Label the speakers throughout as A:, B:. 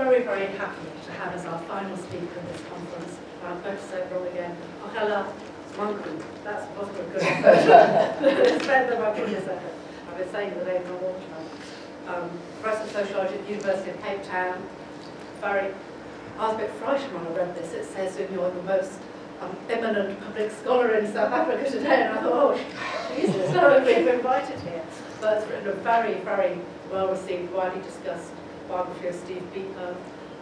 A: very, very happy to have as our final speaker at this conference, and I'm going to say it wrong again, Angela Manku. That's possibly good. It's better than my previous effort. I've been saying the name all the time. Professor of Sociology at the University of Cape Town. I was a bit frightened when I read this. It says you're the most eminent public scholar in South Africa today, and I thought, oh, Jesus, no, we've invited here. But it's written a very, very well-received, widely discussed biography of Steve Beeper,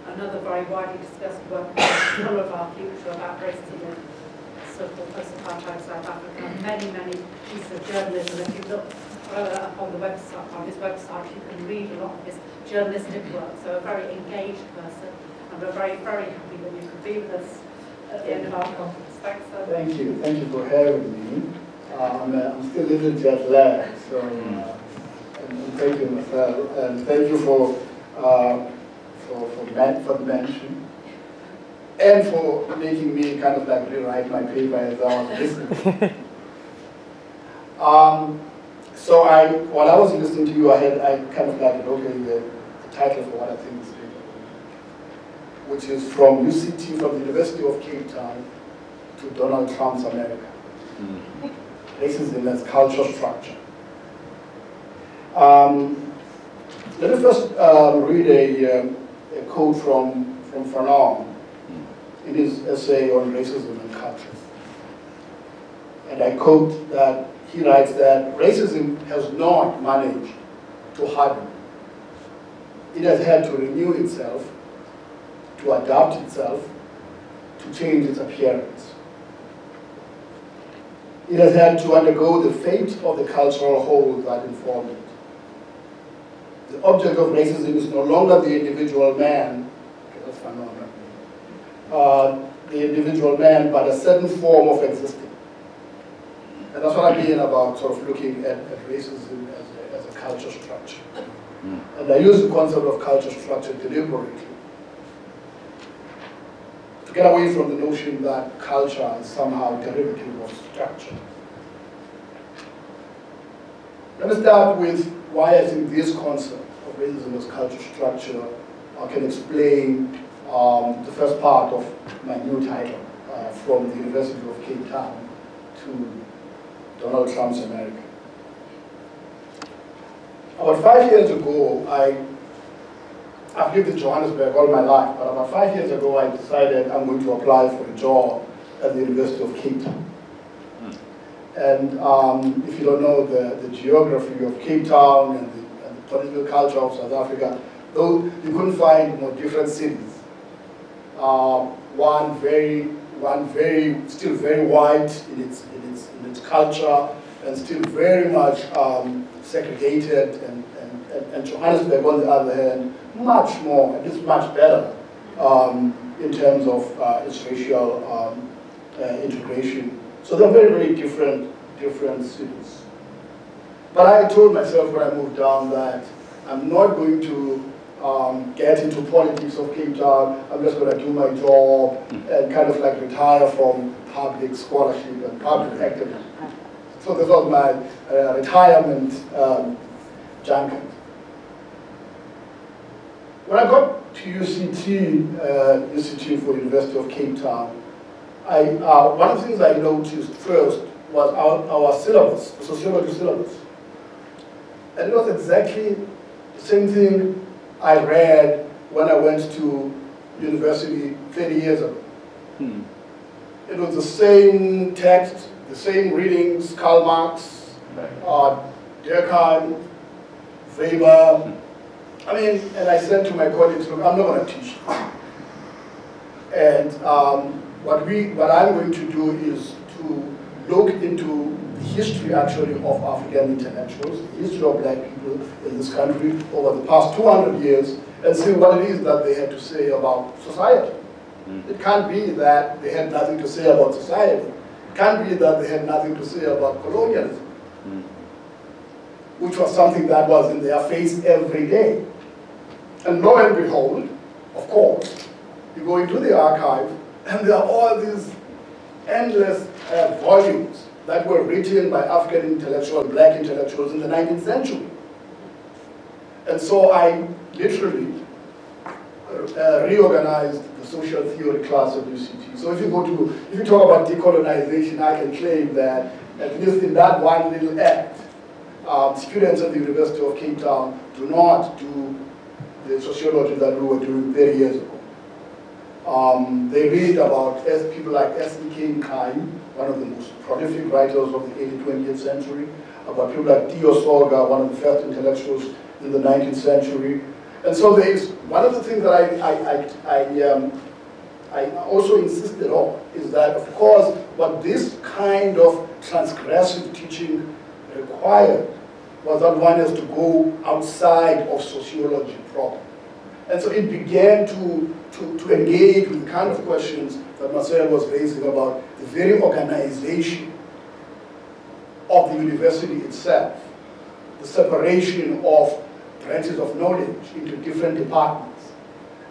A: another very widely discussed work by one of our future about racism in so-called post-apartheid South Africa, many, many pieces of journalism. If you look up on the website, on his website, you can read a lot of his journalistic work. So a very engaged person, and we're very, very happy that you could be with us at the end of our conference. Thanks so much.
B: Thank you. Thank you for having me. I'm still a little jet lagged, so and thank you, Marcel, and thank you for the mention, and for making me kind of like rewrite my paper as I was listening. So while I was listening to you, I kind of like wrote the title for what I think is paper, which is from UCT, from the University of Cape Town to Donald Trump's America. Racism as cultural structure. Let me first read a quote from Fanon in his essay on racism and culture. And I quote that he writes that racism has not managed to harden. It has had to renew itself, to adapt itself, to change its appearance. It has had to undergo the fate of the cultural whole that informed it. The object of racism is no longer the individual man, okay, that's Fanon, the individual man, but a certain form of existing. And that's what I mean about sort of looking at racism as a culture structure. And I use the concept of culture structure deliberately to get away from the notion that culture is somehow derivative of structure. Let me start with why I think this concept of racism as culture structure can explain the first part of my new title, from the University of Cape Town to Donald Trump's America. About 5 years ago, I've lived in Johannesburg all my life, but about 5 years ago I decided I'm going to apply for a job at the University of Cape Town. And if you don't know the geography of Cape Town and the political culture of South Africa, though you couldn't find different cities. One still very white in its culture, and still very much segregated, and Johannesburg, on the other hand, much more, at least much better in terms of its racial integration. So they're very, very different cities. But I told myself when I moved down that I'm not going to get into politics of Cape Town. I'm just going to do my job and kind of like retire from public scholarship and public activism. So this was my retirement junket. When I got to UCT for the University of Cape Town, one of the things I noticed first was our syllabus, the sociology syllabus. And it was exactly the same thing I read when I went to university 30 years ago. It was the same text, the same readings, Karl Marx, Durkheim, Weber. I mean, and I said to my colleagues, look, I'm not going to teach this. And what I'm going to do is to look into the history, actually, of African intellectuals, the history of black people in this country over the past 200 years, and see what it is that they had to say about society. It can't be that they had nothing to say about society. It can't be that they had nothing to say about colonialism, which was something that was in their face every day. And lo and behold, of course, you go into the archive, and there are all these endless volumes that were written by African intellectuals, black intellectuals in the 19th century. And so I literally reorganized the social theory class at UCT. So if you talk about decolonization, I can claim that at least in that one little act, students at the University of Cape Town do not do the sociology that we were doing 30 years ago. They read about people like S.E.K. Nkai, one of the most prolific writers of the early 20th century, about people like Dio Soga, one of the first intellectuals in the 19th century. And so there is, one of the things that I also insisted on is that, of course, what this kind of transgressive teaching required was that one has to go outside of sociology proper. And so it began to engage with the kind of questions that Marcel was raising about the very organization of the university itself, the separation of branches of knowledge into different departments.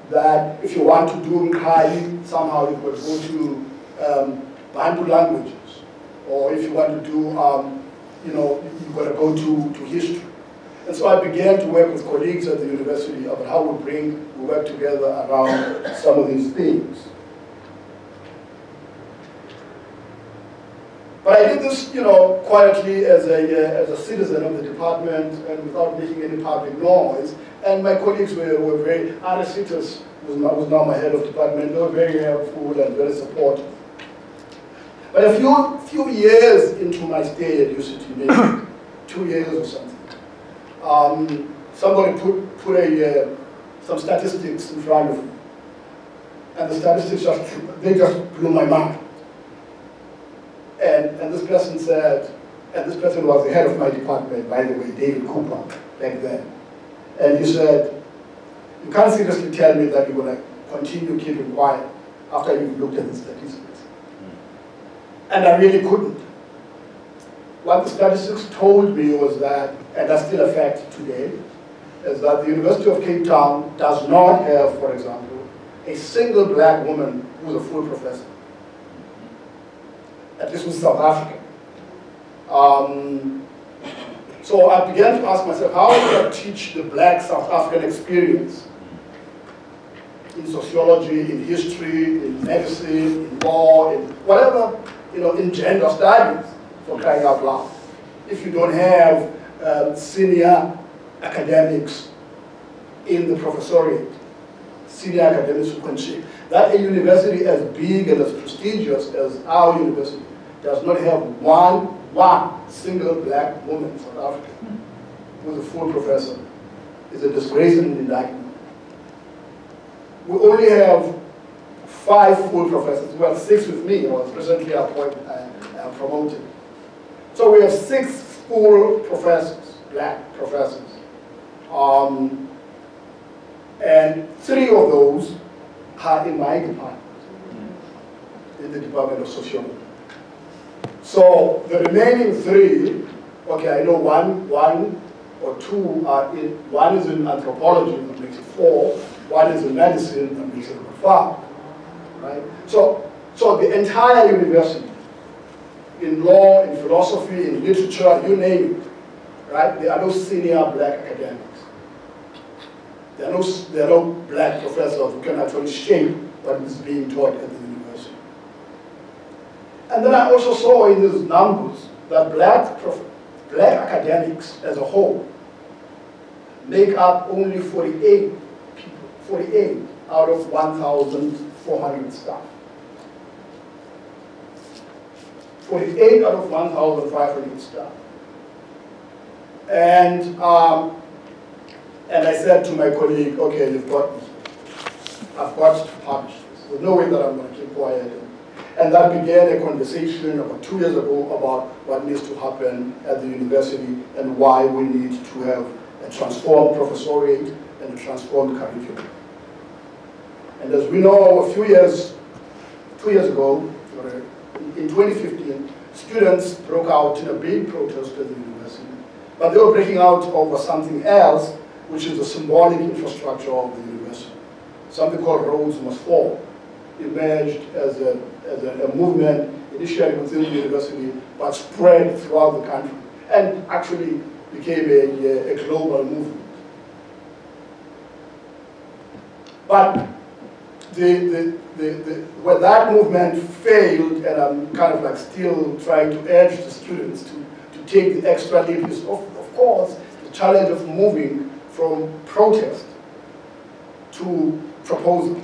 B: That if you want to do Nkai, somehow you could go to Bantu languages, or if you want to do, you've got to go to history. And so I began to work with colleagues at the university about how we work together around some of these things. But I did this, quietly as a citizen of the department and without making any public noise. And my colleagues were very, Arisitas was now my head of department, they were very helpful and very supportive. But a few years into my stay at UCT, maybe 2 years or something, somebody put some statistics in front of me. And the statistics just blew my mind. And this person said, and this person was the head of my department, by the way, David Cooper, back then. And he said, you can't seriously tell me that you're going to continue keeping quiet after you've looked at the statistics. And I really couldn't. What the statistics told me was that, and that's still a fact today, is that the University of Cape Town does not have, for example, a single black woman who's a full professor. At least with South Africa. So I began to ask myself, how do I teach the black South African experience in sociology, in history, in medicine, in law, in whatever, in gender studies, for crying out loud, if you don't have senior academics in the professoriate, senior academics who can shape. That a university as big and as prestigious as our university does not have one single black woman in South Africa who's a full professor is a disgrace and an indictment. We only have 5 full professors. Well, 6 with me. I was recently appointed, promoted. So we have 6 full professors, black professors. And 3 of those are in my department, in the Department of Sociology. So the remaining 3, okay, I know one or 2 are in, one is in anthropology, that makes it 4, one is in medicine, that makes it 5, right? So the entire university, in law, in philosophy, in literature, you name it, right? There are no senior black academics. There are no black professors who can actually shape what is being taught at the university. And then I also saw in these numbers that black academics as a whole make up only 48 people, 48 out of 1,400 staff. 48 out of 1,500 staff. And I said to my colleague, okay, you've got me. I've got to publish this. There's no way that I'm going to keep quiet. And that began a conversation about 2 years ago about what needs to happen at the university and why we need to have a transformed professoriate and a transformed curriculum. And as we know, 2 years ago, in 2015, students broke out in a big protest at the university. But they were breaking out over something else, which is the symbolic infrastructure of the university. Something called Roads Must Fall emerged as a movement initially within the university, but spread throughout the country, and actually became a global movement. But where that movement failed, and I'm kind of like still trying to urge the students to take the extra leap, is of course the challenge of moving from protest to proposal,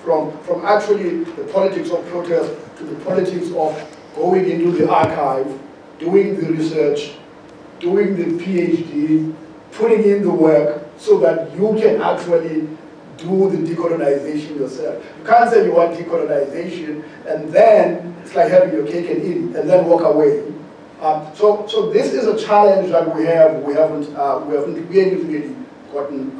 B: from actually the politics of protest to the politics of going into the archive, doing the research, doing the PhD, putting in the work so that you can actually do the decolonization yourself. You can't say you want decolonization and then it's like having your cake and eat it and then walk away. So this is a challenge that we haven't really gotten,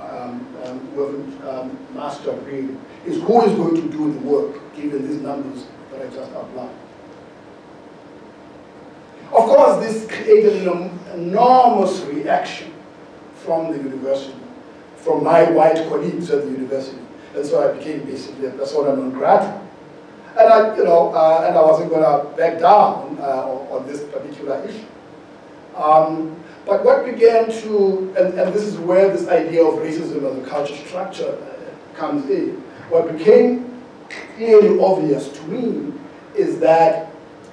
B: we haven't mastered really, is who is going to do the work given these numbers that I just outlined. Of course, this created an enormous reaction from the university, from my white colleagues at the university. And so I became basically a persona non grata. And I wasn't going to back down on this particular issue. But what began to, and this is where this idea of racism as a culture structure comes in, what became clearly obvious to me is that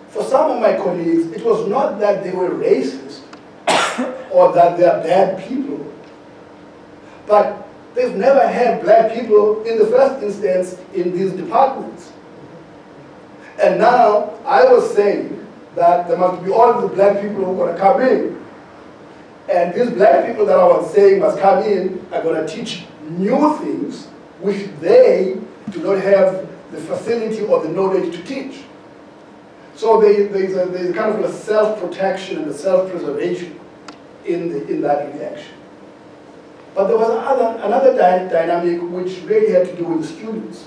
B: for some of my colleagues, it was not that they were racist or that they are bad people, but they've never had black people in the first instance in these departments. And now I was saying that there must be all the black people who are going to come in. And these black people that I was saying must come in are going to teach new things which they do not have the facility or the knowledge to teach. So there's a kind of a self-protection and a self-preservation in that reaction. But there was another dynamic which really had to do with the students.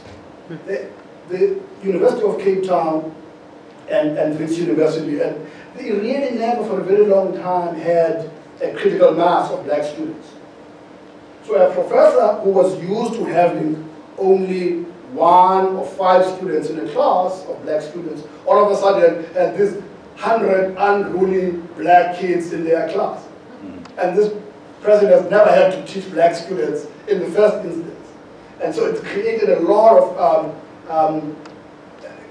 B: The University of Cape Town and Wits University, and they really never for a very long time had a critical mass of black students. So a professor who was used to having only 1 or 5 students in a class of black students, all of a sudden had these 100 unruly black kids in their class. And this president has never had to teach black students in the first instance. And so it created a lot of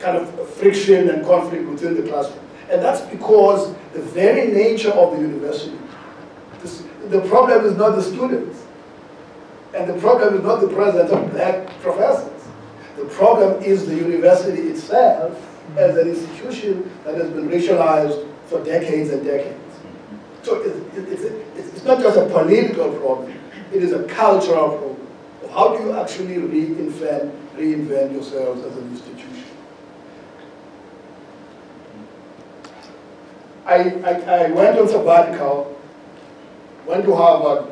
B: kind of friction and conflict within the classroom. And that's because the very nature of the university, the problem is not the students. And the problem is not the presence of black professors. The problem is the university itself as an institution that has been racialized for decades and decades. So it's not just a political problem, it is a cultural problem. How do you actually reinvent yourselves as an institution? I went on sabbatical, went to Harvard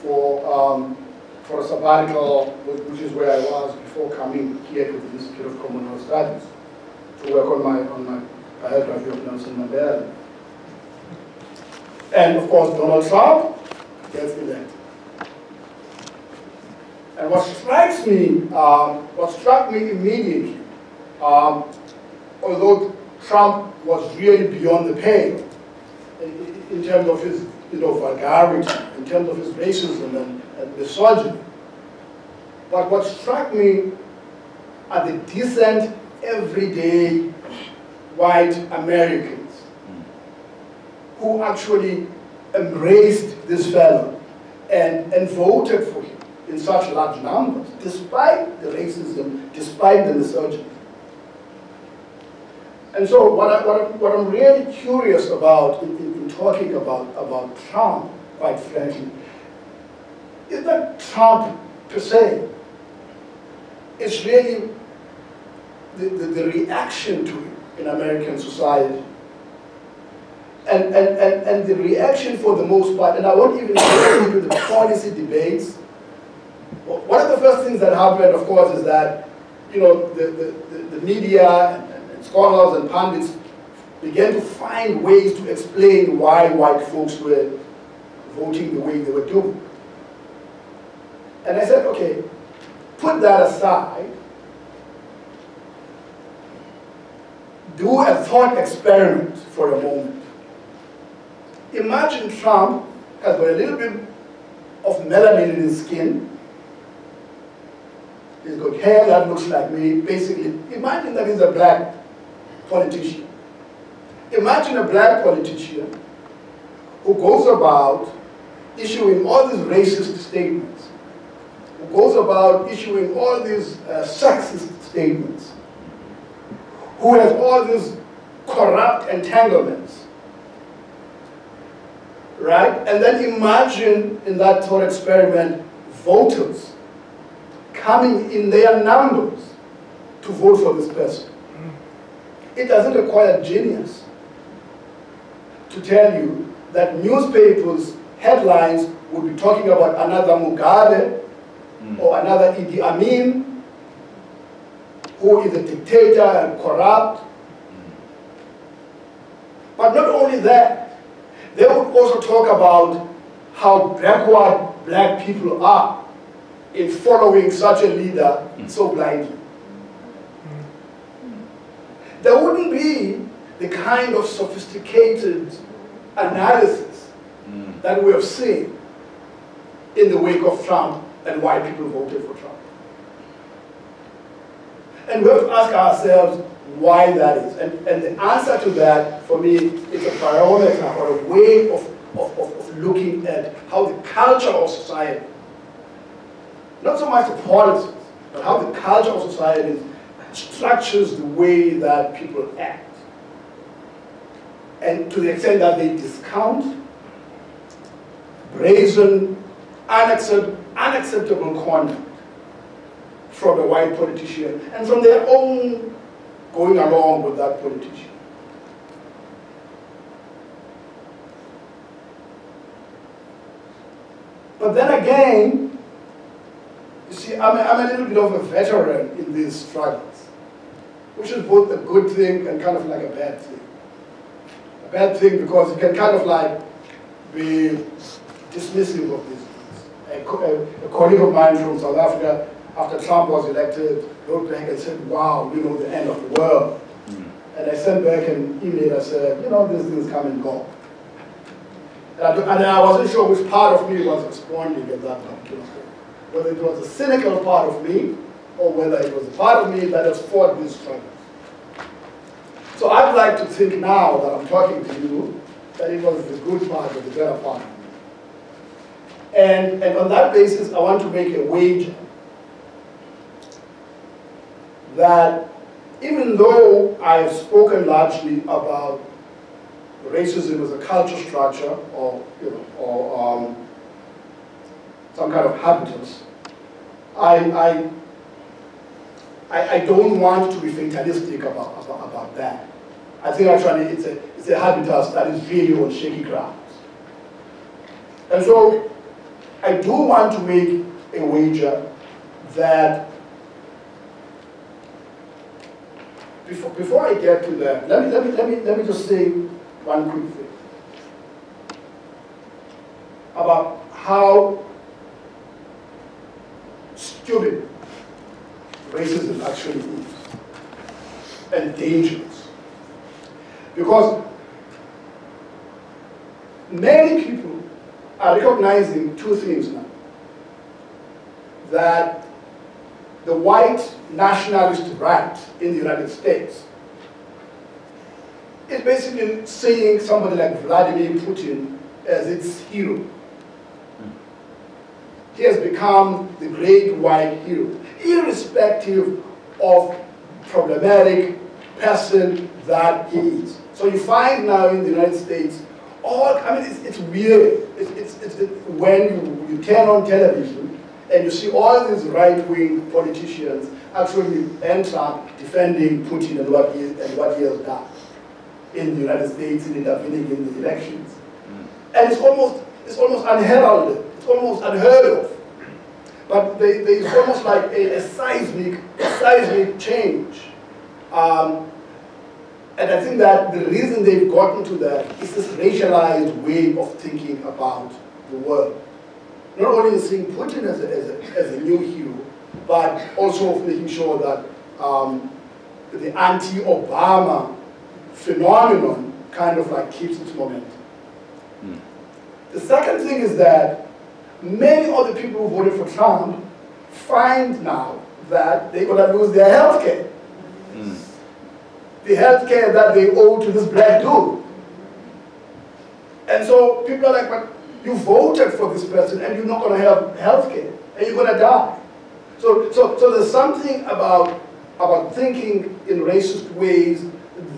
B: for a sabbatical, which is where I was before coming here to the Institute of Commonwealth Studies, to work on my biography of Nelson Mandela. And of course, Donald Trump gets elected. And what struck me immediately, although Trump was really beyond the pale in terms of his vulgarity, in terms of his racism and misogyny. But what struck me are the decent, everyday white Americans who actually embraced this fellow and voted for him in such large numbers, despite the racism, despite the misogyny. And so what I'm really curious about in talking about Trump, quite frankly, is that Trump per se. It's really the reaction to it in American society. And the reaction for the most part, and I won't even go into the policy debates. One of the first things that happened, of course, is that the media and scholars and pundits began to find ways to explain why white folks were voting the way they were doing. And I said, okay, put that aside, do a thought experiment for a moment. Imagine Trump has got a little bit of melanin in his skin, he's got hair that looks like me. Basically, imagine that he's a black politician. Imagine a black politician who goes about issuing all these racist statements, who goes about issuing all these sexist statements, who has all these corrupt entanglements, right? And then imagine in that thought experiment, voters coming in their numbers to vote for this person. It doesn't require genius to tell you that newspapers' headlines would be talking about another Mugabe or another Idi Amin, who is a dictator and corrupt. But not only that, they would also talk about how backward black people are in following such a leader so blindly. There wouldn't be the kind of sophisticated analysis that we have seen in the wake of Trump and why people voted for Trump. And we have to ask ourselves why that is. And the answer to that, for me, is a barometer or a way of looking at how the culture of society, not so much the politics, but how the culture of society structures the way that people act. And to the extent that they discount brazen, unacceptable conduct from a white politician and from their own going along with that politician. But then again, you see, I'm a little bit of a veteran in these struggles, which is both a good thing and kind of like a bad thing. A bad thing because it can kind of like be dismissive of these things. A colleague of mine from South Africa, after Trump was elected, wrote back and said, wow, you know, the end of the world. And I sent back an email, I said, you know, these things come and go. And I wasn't sure which part of me was responding at that particular point. Whether it was a cynical part of me, or whether it was a part of me that has fought these struggles. So I'd like to think now that I'm talking to you, that it was the good part or the better part of me. And on that basis, I want to make a wager that even though I have spoken largely about racism as a culture structure or, you know, or some kind of habitus, I don't want to be fatalistic about that. I think actually it's a habitus that is really on shaky grounds. And so I do want to make a wager that before I get to that, let me just say one quick thing about how stupid racism actually is and dangerous. Because many people are recognizing two things now. That the white nationalist right in the United States is basically seeing somebody like Vladimir Putin as its hero. He has become the great white hero, irrespective of problematic person that he is. So you find now in the United States, it's weird. It's when you turn on television and you see all these right-wing politicians actually end up defending Putin and what he has done in the United States in intervening in the elections. And it's almost unheralded. It's almost unheard of. But there is almost like a seismic change. And I think that the reason they've gotten to that is this racialized way of thinking about the world. Not only seeing Putin as a new hero, but also making sure that the anti-Obama phenomenon kind of like keeps its momentum. The second thing is that many of the people who voted for Trump find now that they're going to lose their health care. The health care that they owe to this black dude. And so people are like, but you voted for this person and you're not going to have health care and you're going to die. So there's something about thinking in racist ways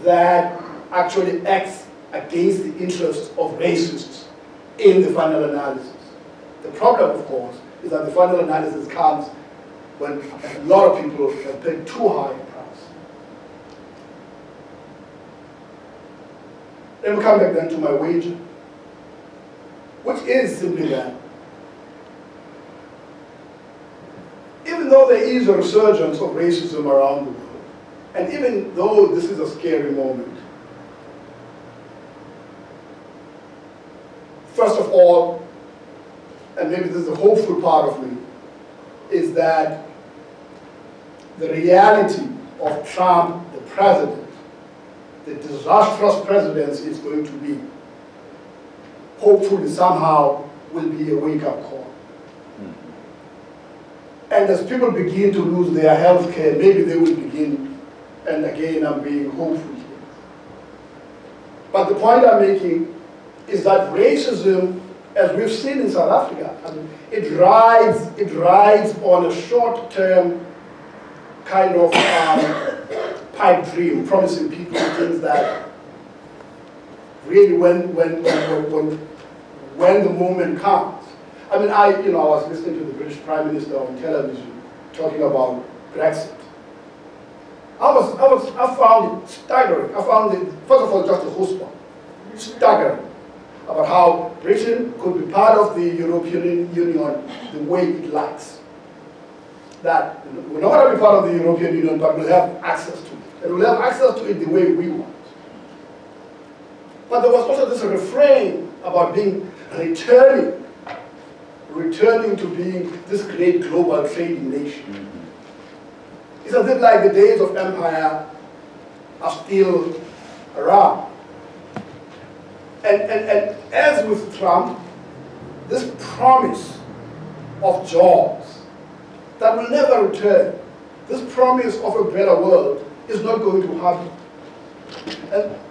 B: that actually acts against the interests of racists in the final analysis. The problem, of course, is that the final analysis comes when a lot of people have paid too high a price. Let me come back then to my wager, which is simply that even though there is a resurgence of racism around the world, and even though this is a scary moment, first of all, and maybe this is the hopeful part of me, is that the reality of Trump, the president, the disastrous presidency is going to be, hopefully somehow, will be a wake-up call. And as people begin to lose their health care, maybe they will begin, and again, I'm being hopeful here. But the point I'm making is that racism, as we've seen in South Africa, I mean, it rides on a short-term kind of pipe dream, promising people things that really, when the moment comes. I mean, I was listening to the British Prime Minister on television talking about Brexit. I found it staggering. I found it, first of all, just a chutzpah, staggering, about how Britain could be part of the European Union the way it likes. That we're not going to be part of the European Union, but we'll have access to it. And we'll have access to it the way we want. But there was also this refrain about being returning to being this great global trading nation. It's a bit like the days of empire are still around. And as with Trump, this promise of jobs that will never return, this promise of a better world is not going to happen.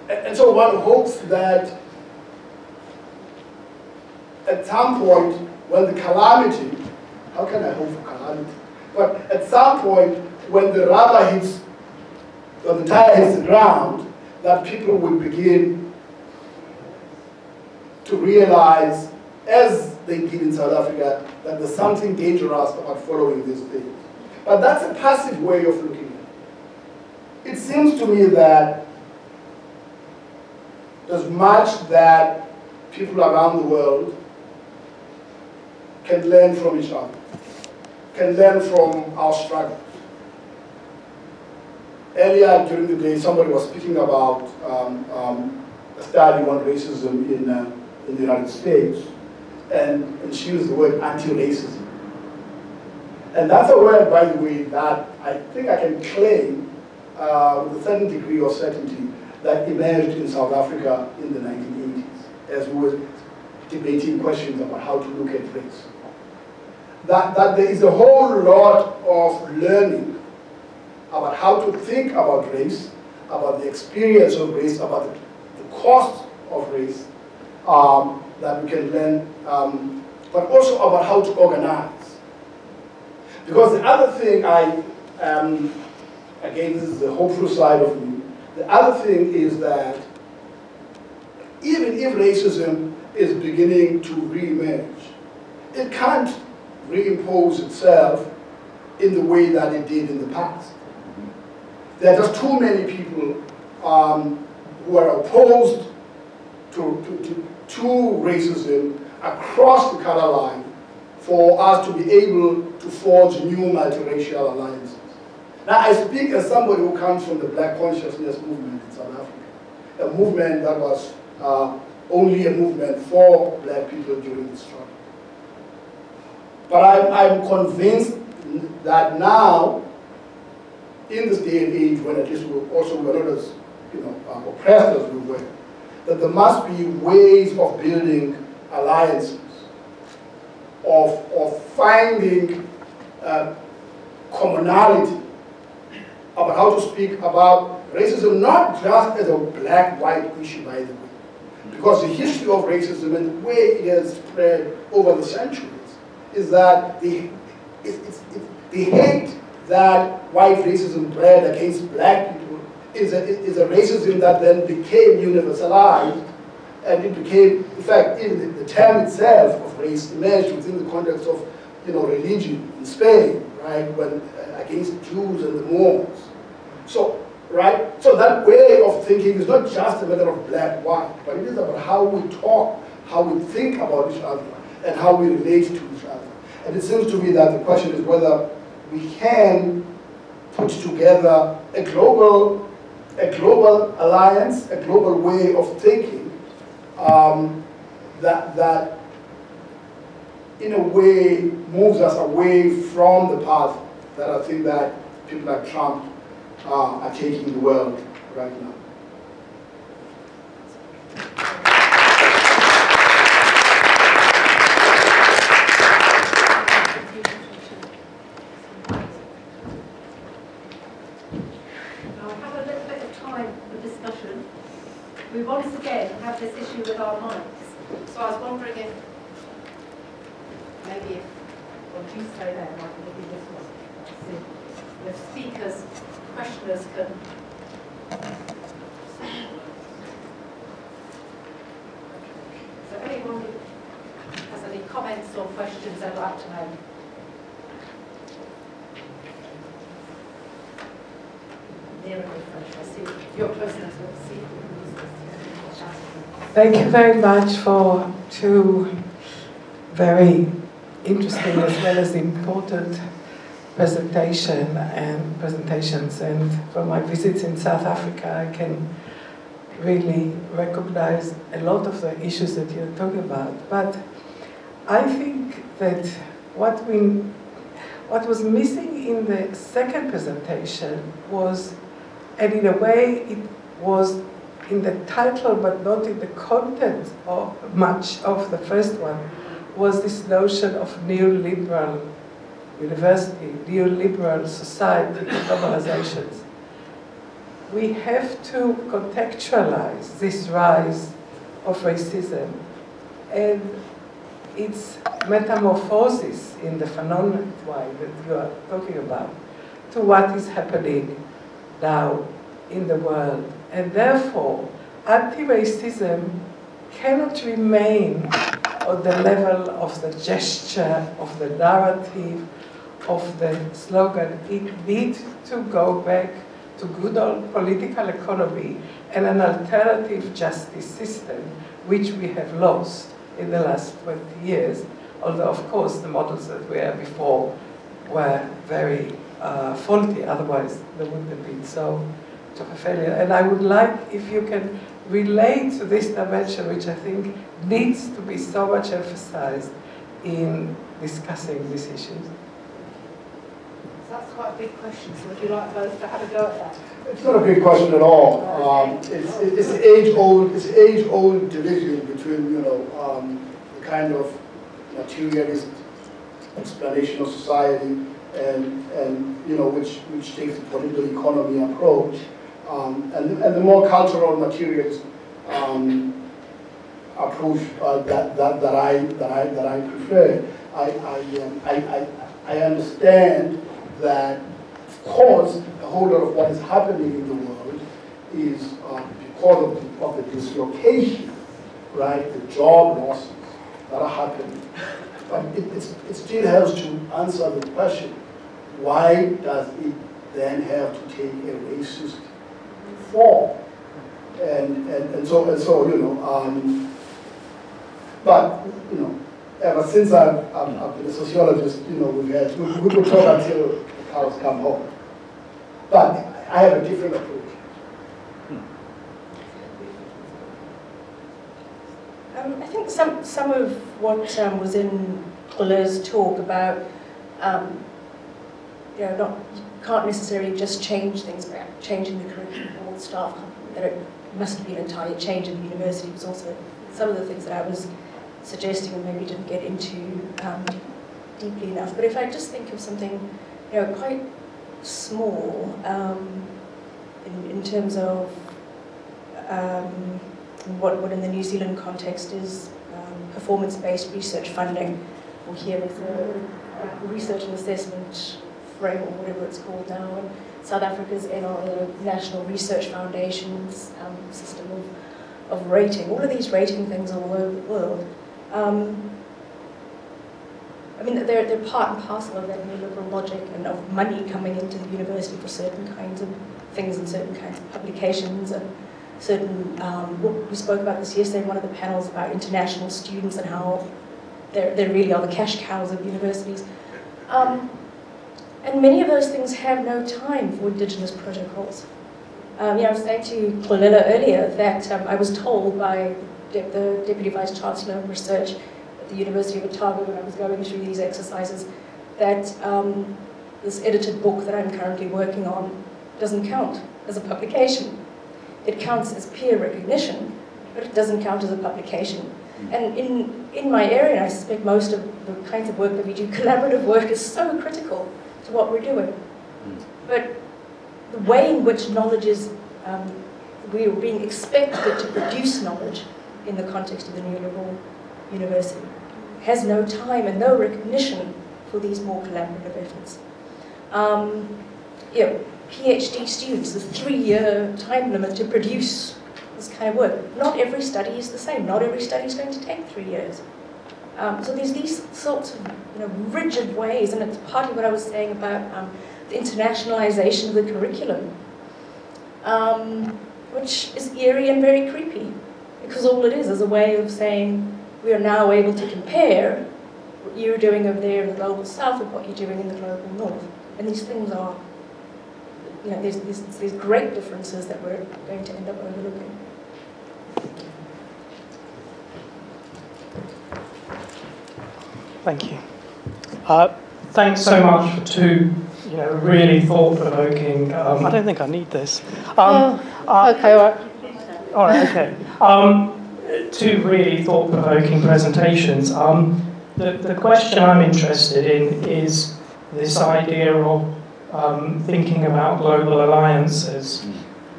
B: And so one hopes that at some point, when the calamity, how can I hope for calamity? But at some point, when the rubber hits, when the tire hits the ground, that people will begin to realize, as they did in South Africa, that there's something dangerous about following these things. But that's a passive way of looking at it. It seems to me that there's much that people around the world can learn from each other, can learn from our struggles. Earlier during the day, somebody was speaking about a study on racism in the United States, and she used the word anti-racism. And that's a word, by the way, that I think I can claim with a certain degree of certainty that emerged in South Africa in the 1980s, as we were debating questions about how to look at race. That there is a whole lot of learning about how to think about race, about the experience of race, about the cost of race, that we can learn, but also about how to organize. Because the other thing again, this is the hopeful side of me, the other thing is that even if racism is beginning to re-emerge, it can't reimpose itself in the way that it did in the past. There are just too many people who are opposed to racism across the color line for us to be able to forge new multiracial alliances. Now, I speak as somebody who comes from the Black consciousness movement in South Africa, a movement that was only a movement for Black people during the struggle. But I'm convinced that now, in this day and age, when at least we're not as oppressed as we were, that there must be ways of building alliances, of finding commonality about how to speak about racism, not just as a black-white issue, by the way, because the history of racism and the way it has spread over the centuries is that the hate that white racism bred against black people is a racism that then became universalized, and it became, in fact, even the term itself of race emerged within the context of, religion in Spain, right, when against Jews and the Moors. So, right, so that way of thinking is not just a matter of black-white, but it is about how we talk, how we think about each other, and how we relate to each other. And it seems to me that the question is whether we can put together a global alliance, a global way of thinking that in a way moves us away from the path that I think that people like Trump are taking the world right now.
A: We once again have this issue with our mics. So I was wondering if, maybe what you say there, and I can give you this one. See, if speakers, questioners can. So anyone who has any comments or questions they'd like to make? Near and refresh. I see you're close enough to see.
C: Thank you very much for two very interesting as well as important presentations. And from my visits in South Africa, I can really recognize a lot of the issues that you're talking about. But I think that what was missing in the second presentation was, and in a way it was in the title but not in the content of much of the first one, was this notion of neoliberal university, neoliberal society, globalizations. We have to contextualize this rise of racism and its metamorphosis in the phenomenon that you are talking about to what is happening now in the world. And therefore, anti-racism cannot remain on the level of the gesture, of the narrative, of the slogan. It needs to go back to good old political economy and an alternative justice system, which we have lost in the last 20 years, although of course the models that were before were very faulty, otherwise there wouldn't have been so much of a failure. And I would like if you can relate to this dimension, which I think needs to be so much emphasized in discussing these issues.
A: That's quite a big question, so would you like both to have a go at that?
B: It's not a big question at all. It's age-old division between, the kind of materialist explanation of society and which takes the political economy approach, and the more cultural materialist approach that I prefer. I understand that, of course, a whole lot of what is happening in the world is because of the dislocation, right? The job losses that are happening. But it still has to answer the question, why does it then have to take a racist form? And so but ever since I've been a sociologist, we could talk until the cows come home. But I have a different approach.
D: I think some of what was in Rolleur's talk about, you can't necessarily just change things by changing the curriculum or the staff. There must be an entire change in the university. Was also some of the things that I was suggesting and maybe didn't get into deeply enough. But if I just think of something quite small in terms of what in the New Zealand context is performance-based research funding, or here there's a research and assessment frame, or whatever it's called now, and South Africa's NRO, National Research Foundation's system of rating. All of these rating things all over the world. I mean, they're part and parcel of that neoliberal logic and of money coming into the university for certain kinds of things and certain kinds of publications and certain, we spoke about this yesterday in one of the panels about international students and how they really are the cash cows of universities. And many of those things have no time for Indigenous protocols. I was saying to Clonella earlier that I was told by the Deputy Vice Chancellor of Research at the University of Otago when I was going through these exercises that this edited book that I'm currently working on doesn't count as a publication. It counts as peer recognition, but it doesn't count as a publication. And in my area, and I suspect most of the kinds of work that we do, collaborative work is so critical to what we're doing. But the way in which knowledge is, we are being expected to produce knowledge in the context of the neoliberal university has no time and no recognition for these more collaborative efforts. PhD students, the 3-year time limit to produce this kind of work. Not every study is the same. Not every study is going to take 3 years. So there's these sorts of rigid ways, and it's partly what I was saying about the internationalization of the curriculum, which is eerie and very creepy, because all it is a way of saying we are now able to compare what you're doing over there in the global south with what you're doing in the global north. And these things are, there's these great differences that we're going to end up overlooking.
E: Thank you. Thanks so much for two, really thought-provoking. I don't think I need this.
A: Okay, all right.
E: All right, okay. Two really thought-provoking presentations. The question I'm interested in is this idea of thinking about global alliances.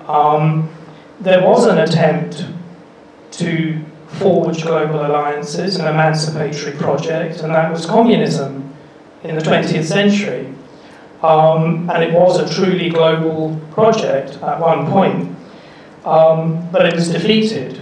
E: There was an attempt to forge global alliances, an emancipatory project, and that was communism in the 20th century. And it was a truly global project at one point, but it was defeated.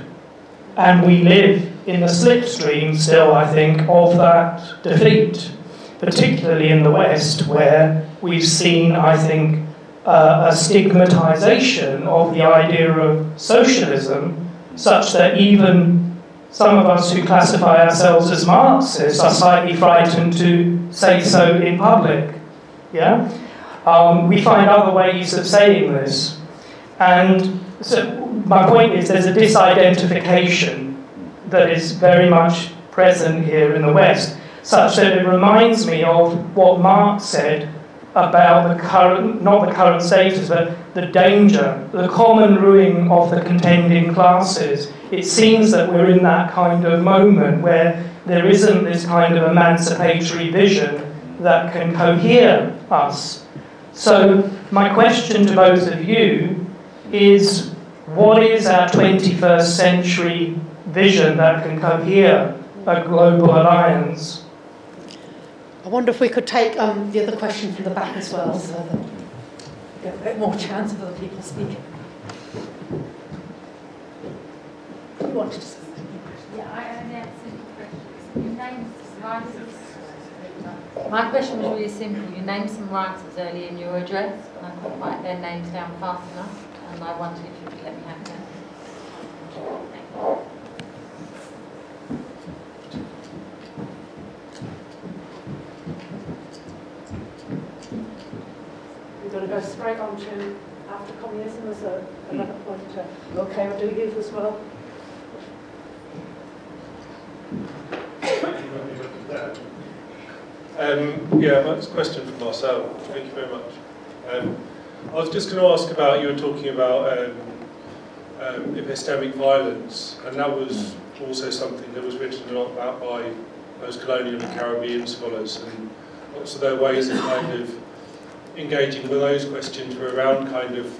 E: And we live in the slipstream still, I think, of that defeat, particularly in the West, where we've seen, I think, a stigmatization of the idea of socialism, such that even some of us who classify ourselves as Marxists are slightly frightened to say so in public. Yeah? We find other ways of saying this. And so my point is there's a disidentification that is very much present here in the West, such that it reminds me of what Marx said about the current, not the current status, but the danger, the common ruin of the contending classes. It seems that we're in that kind of moment where there isn't this kind of emancipatory vision that can cohere us. So my question to both of you is, what is our 21st century vision that can cohere a global alliance?
A: I wonder if we could take the other question from the back as well, so that we get a bit more chance of other people speaking. Who wanted to say?
F: Yeah, I only have simple questions. You named writers. My question was really simple. You named some writers earlier in your address, and I couldn't write their names down fast enough, and I wondered if you could let me have them.
A: We're going to go straight on to after communism as another point. Okay, I'll do you as well.
G: Yeah, that's a question for Marcel. Thank you very much. I was just going to ask about, you were talking about epistemic violence, and that was also something that was written a lot about by post-colonial and Caribbean scholars, and lots of their ways of kind of engaging with those questions were around kind of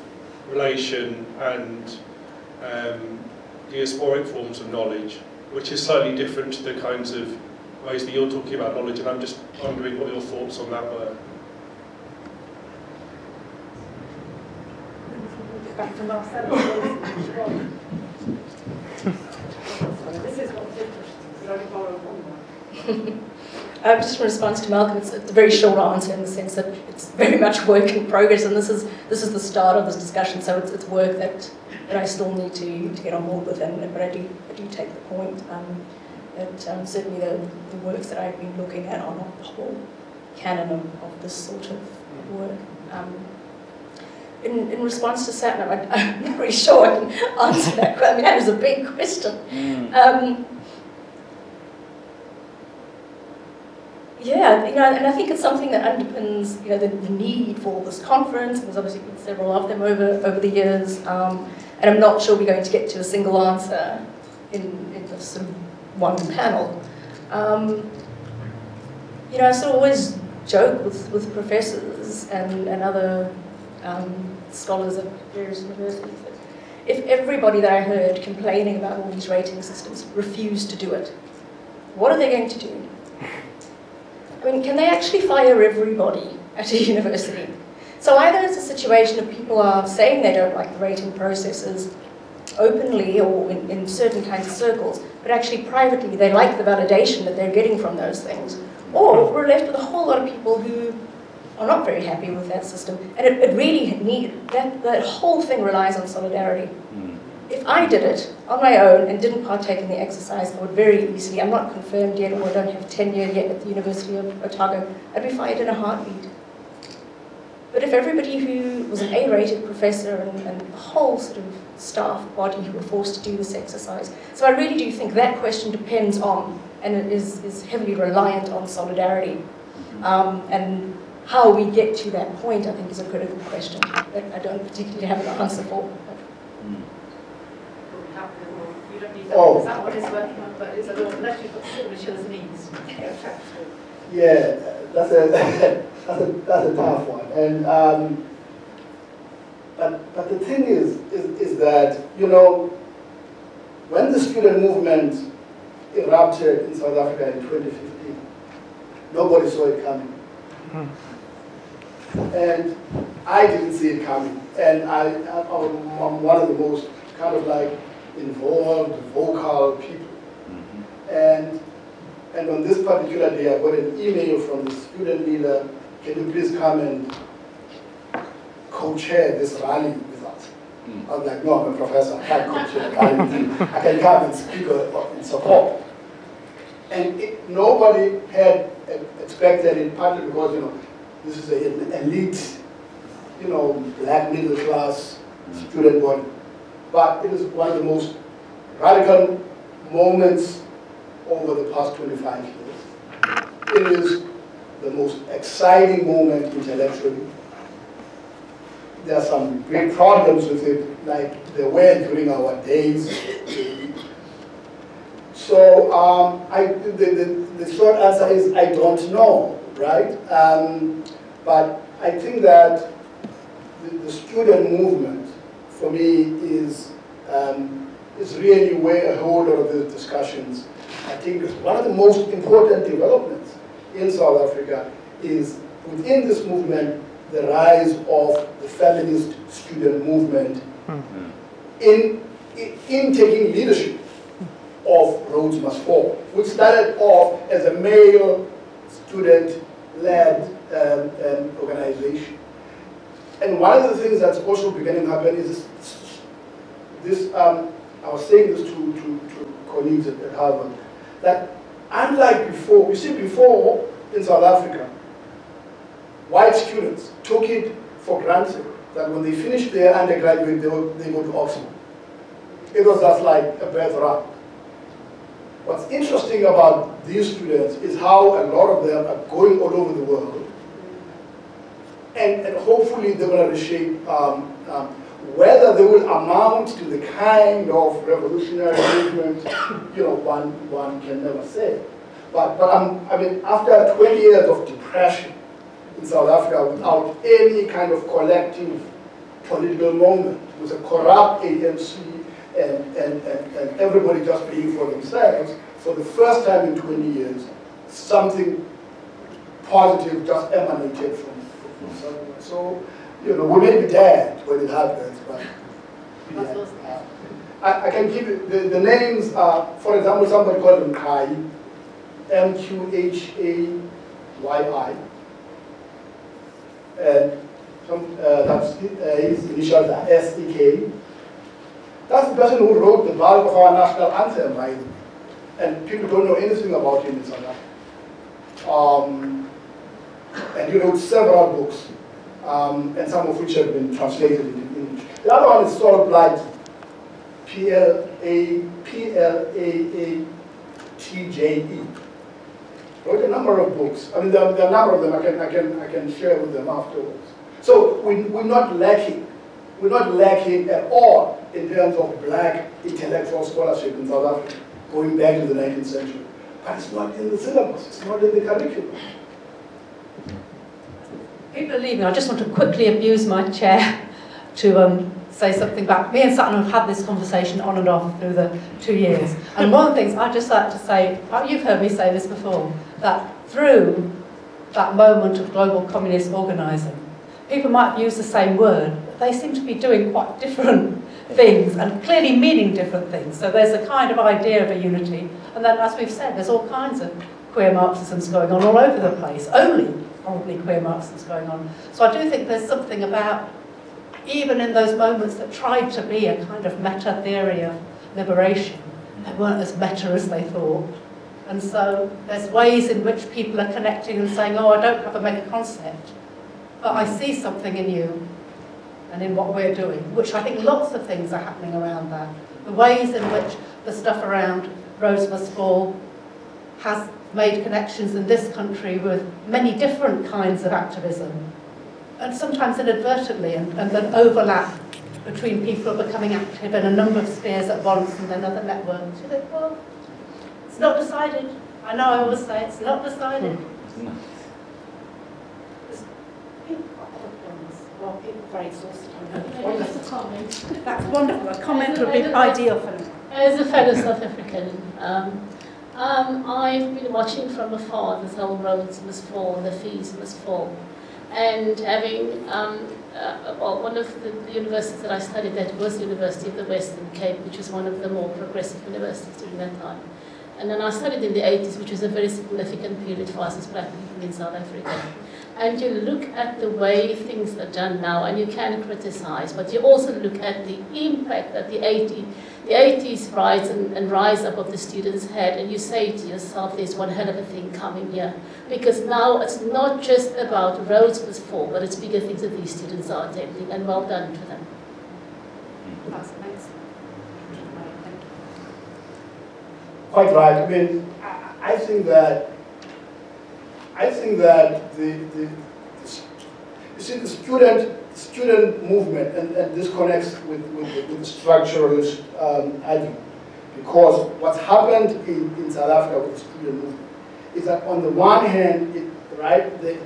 G: relation and diasporic forms of knowledge, which is slightly different to the kinds of ways that you're talking about knowledge, and I'm just wondering what your thoughts on that were.
A: Back to Marcel. This is what's different. We only borrow one.
D: Just in response to Malcolm, it's a very short answer in the sense that it's very much work in progress, and this is the start of this discussion. So it's work that I still need to get on board with, but I do take the point that certainly the works that I've been looking at are not the whole canon of this sort of work. In response to Satnam, I'm not really sure I can answer that. I mean, that was a big question. Yeah, and I think it's something that underpins, the need for this conference. There's obviously been several of them over the years, and I'm not sure we're going to get to a single answer in this sort of one panel. I sort of always joke with professors and other scholars at various universities that if everybody that I heard complaining about all these rating systems refused to do it, what are they going to do? I mean, can they actually fire everybody at a university? So either it's a situation of people are saying they don't like the rating processes openly or in certain kinds of circles, but actually privately they like the validation that they're getting from those things. Or we're left with a whole lot of people who are not very happy with that system. And it really that whole thing relies on solidarity. If I did it on my own and didn't partake in the exercise, I would very easily, I'm not confirmed yet or I don't have tenure yet at the University of Otago, I'd be fired in a heartbeat. But if everybody who was an A-rated professor and the whole sort of staff body who were forced to do this exercise, so I really do think that question depends on, and it is heavily reliant on solidarity. And how we get to that point, I think, is a critical question that I don't particularly have an answer for.
A: You don't need that. Is that what it's working on? But it's a little, unless you've got signatures needs.
B: Yeah, that's a tough one. And but the thing is that when the student movement erupted in South Africa in 2015, nobody saw it coming. And I didn't see it coming. And I'm one of the most kind of like involved, vocal people. And on this particular day, I got an email from the student leader, can you please come and co-chair this rally with us? I was like, no, I'm a professor, I can't co-chair a rally. I can come and speak in support. And nobody had expected it, partly because, this is an elite, black middle class student body. But it is one of the most radical moments over the past 25 years. It is the most exciting moment intellectually. There are some great problems with it, like there were during our days. So the short answer is I don't know, right? But I think that the student movement, for me, is really where a whole lot of the discussions. I think one of the most important developments in South Africa is within this movement the rise of the feminist student movement in taking leadership of Rhodes Must Fall, which started off as a male student-led organization. And one of the things that's also beginning to happen is this I was saying this to colleagues at Harvard, that unlike before, you see before in South Africa, white students took it for granted that when they finished their undergraduate, they go to Oxford. It was just like a birthright. What's interesting about these students is how a lot of them are going all over the world, and hopefully they're going to reshape whether they will amount to the kind of revolutionary movement, one can never say. But I mean, after 20 years of depression in South Africa without any kind of collective political moment. It was a corrupt ANC and everybody just being for themselves. For the first time in 20 years, something positive just emanated from somewhere. So, you know, we may be dead when it happens, but yeah. I can give you the names. For example, somebody called him Kai, Mqhayi. That's his initials are SEK. That's the person who wrote the bulk of our national anthem, by the way. And people don't know anything about him in South Africa. And he wrote several books, and some of which have been translated into English. The other one is Saul Blight, Plaatje. Wrote a number of books. I mean, there are a number of them I can share with them afterwards. So we're not lacking. We're not lacking at all in terms of black intellectual scholarship in South Africa, going back to the 19th century. But it's not in the syllabus. It's not in the curriculum.
A: People are leaving. I just want to quickly abuse my chair to say something back. Me and Sutton have had this conversation on and off through the 2 years. And one of the things I'd just like to say, you've heard me say this before, that through that moment of global communist organising, people might use the same word, but they seem to be doing quite different things and clearly meaning different things. So there's a kind of idea of a unity. And then, as we've said, there's all kinds of queer Marxisms going on all over the place. Only probably queer Marxisms going on. So I do think there's something about, even in those moments that tried to be a kind of meta theory of liberation, they weren't as meta as they thought. And so there's ways in which people are connecting and saying, oh, I don't have a mega concept, but I see something in you and in what we're doing, which I think lots of things are happening around that. The ways in which the stuff around Rhodes Must Fall has made connections in this country with many different kinds of activism, and sometimes inadvertently, and then overlap between people who are becoming active in a number of spheres at once and then other networks. You think, well, it's not decided. I know I always say it's not decided. Well, it's very exhausted.
H: Just a comment.
A: That's wonderful. A comment would be ideal for me.
H: As a fellow South African, I've been watching from afar this whole Rhodes Must Fall, the fees must fall. And having, well, one of the universities that I studied at was the University of the Western Cape, which was one of the more progressive universities during that time. And then I studied in the 80s, which was a very significant period for us as black people in South Africa. And you look at the way things are done now, and you can criticize, but you also look at the impact that the 80s rise and rise up of the students had, and you say to yourself, there's one hell of a thing coming here. Because now it's not just about Rhodes Must Fall, but it's bigger things that these students are attempting, and well done to them.
A: That's amazing. Thank you.
B: Quite right. I mean, I think that the student movement, and this connects with the structuralist argument, because what's happened in South Africa with the student movement is that on the one hand, the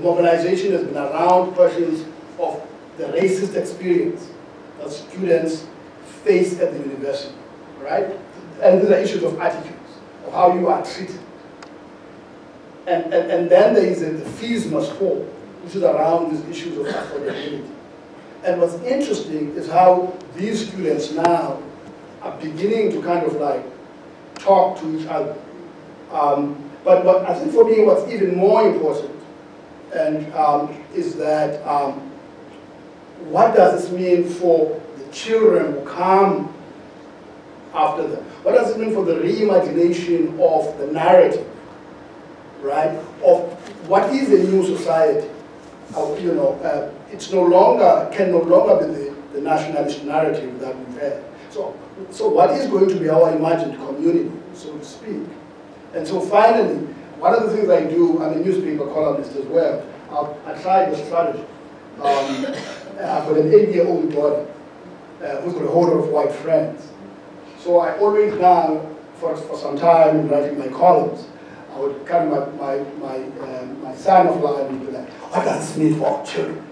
B: mobilization has been around questions of the racist experience that students face at the university, right? And these are issues of attitudes, of how you are treated. And then there is the fees must fall, which is around these issues of affordability. And what's interesting is how these students now are beginning to kind of like talk to each other. But I think for me what's even more important is that what does this mean for the children who come after them? What does it mean for the reimagination of the narrative, right? Of what is a new society? You know, it's can no longer be the nationalist narrative that we've had. So what is going to be our imagined community, so to speak? And so finally, one of the things I do, I'm a newspaper columnist as well. I tried the strategy. I've got an 8-year-old daughter who's got a whole lot of white friends. So I always now, for some time, writing my columns, I would carry my sign of life will be like, what does this mean for our children?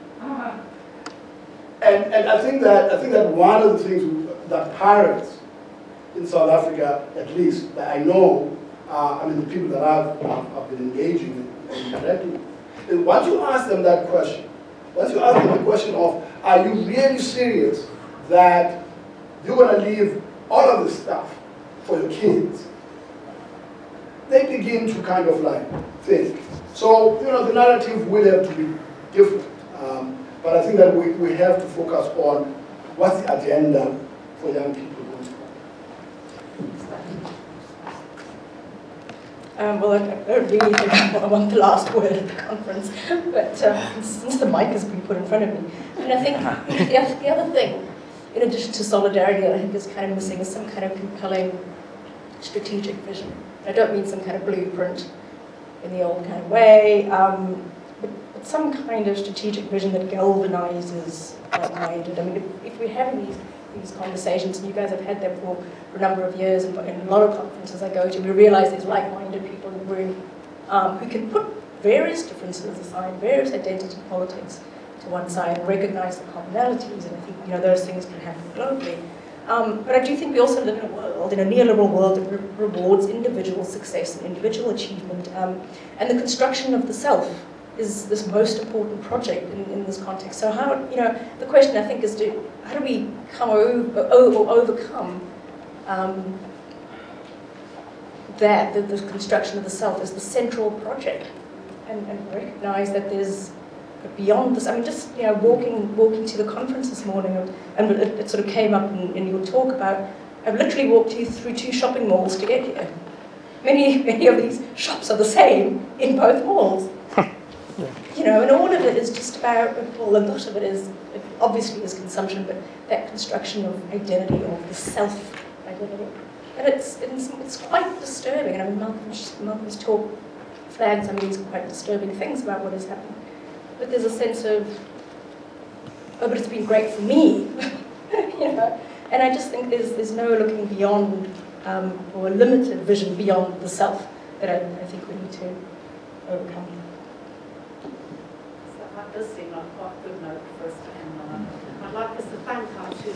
B: And I think that one of the things that parents in South Africa, at least, that I know, I mean the people that I've been engaging in directly, is once you ask them that question, once you ask them the question of, are you really serious that you're going to leave all of this stuff for your kids? They begin to kind of like think. So, you know, the narrative will have to be different. But I think that we have to focus on what's the agenda for young people going forward.
D: Well, I don't really think I want the last word at the conference, but since the mic has been put in front of me, and I think the other thing, in addition to solidarity, that I think is kind of missing is some kind of compelling strategic vision. I don't mean some kind of blueprint in the old kind of way, but some kind of strategic vision that galvanizes like-minded. I mean, if we're having these conversations, and you guys have had them for a number of years, and in a lot of conferences I go to, we realize there's like-minded people in the room who can put various differences aside, various identity politics to one side, and recognize the commonalities, and I think, you know, those things can happen globally. But I do think we also live in a world, in a neoliberal world, that rewards individual success and individual achievement, and the construction of the self is this most important project in this context. So how, you know, the question I think is, how do we overcome the construction of the self as the central project, and recognize that there's beyond this. I mean, just, you know, walking to the conference this morning, and it sort of came up in your talk about, I've literally walked you through 2 shopping malls to get here. Many of these shops are the same in both malls. You know, and all of it is just about, well, a lot of it is, it obviously is consumption, but that construction of identity, or the self-identity. And it's quite disturbing. And I mean, Malcolm's talk flagged some of these quite disturbing things about what has happened. But there's a sense of, oh, but it's been great for me, you know. And I just think there's no looking beyond, or a limited vision beyond the self that I think we need to overcome.
A: So that does seem like quite a good note for us to end on. I'd like us to thank our two